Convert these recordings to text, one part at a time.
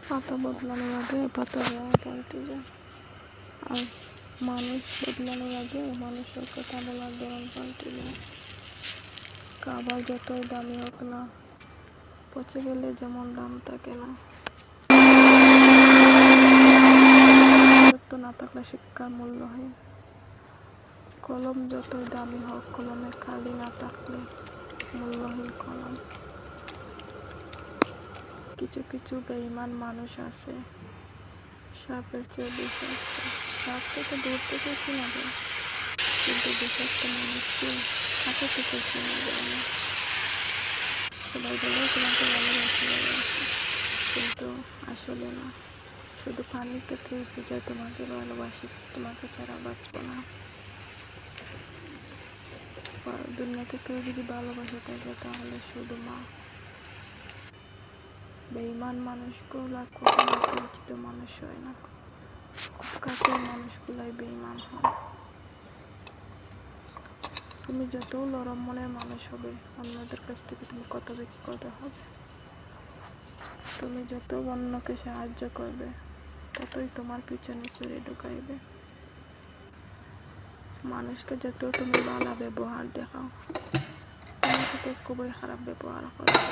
পাতা বদলানোর আগে পাতার রং পাল্টে যায়, আর মানুষ বদলানোর আগে মানুষের কথা বলার ধরন পাল্টে যায়। খাবার যতই দামি হোক না, পচে গেলে যেমন দাম থাকে না, না থাকলে শিক্ষার মূল্যহীন। কলম যতই দামি হোক, কলমের খালি না থাকলে মূল্যহীন কলম। কিছু কিছু বেঈমান মানুষ আছে, সাপের চেয়ে বিষাক্ত। সাপকে তো দূর থেকে চেনা যায়, কিন্তু বিষাক্ত মানুষকে কাছে থেকে চেনা যায় না। সবাই বলে তোমাকে ভালোবাসি, কিন্তু আসলে না। শুধু পানির ক্ষেত্রেই বোঝায় তোমাকে ভালোবাসি, তোমাকে ছাড়া বাঁচব না। দুনিয়াতে কেউ যদি ভালোবাসে থাকে তাহলে শুধু মা। বেঈমান মানুষগুলা কখনো পরিচিত মানুষ হয় না, খুব কাছের মানুষগুলাই বেঈমান হয়। তুমি যত নরম মনের মানুষ হবে, অন্যদের কাছ থেকে তুমি কত বিক্ষত হবে। তুমি যত অন্যকে সাহায্য করবে, ততই তোমার পিছনে চুরি ঢুকাইবে। মানুষকে যত তুমি ভালো ব্যবহার দেখাও, তোমার সাথে খুবই খারাপ ব্যবহার করবে।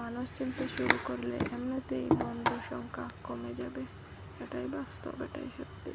মানুষ চিনতে শুরু করলে এমনিতেই বন্ধুর সংখ্যা কমে যাবে। এটাই বাস্তব, এটাই সত্যি।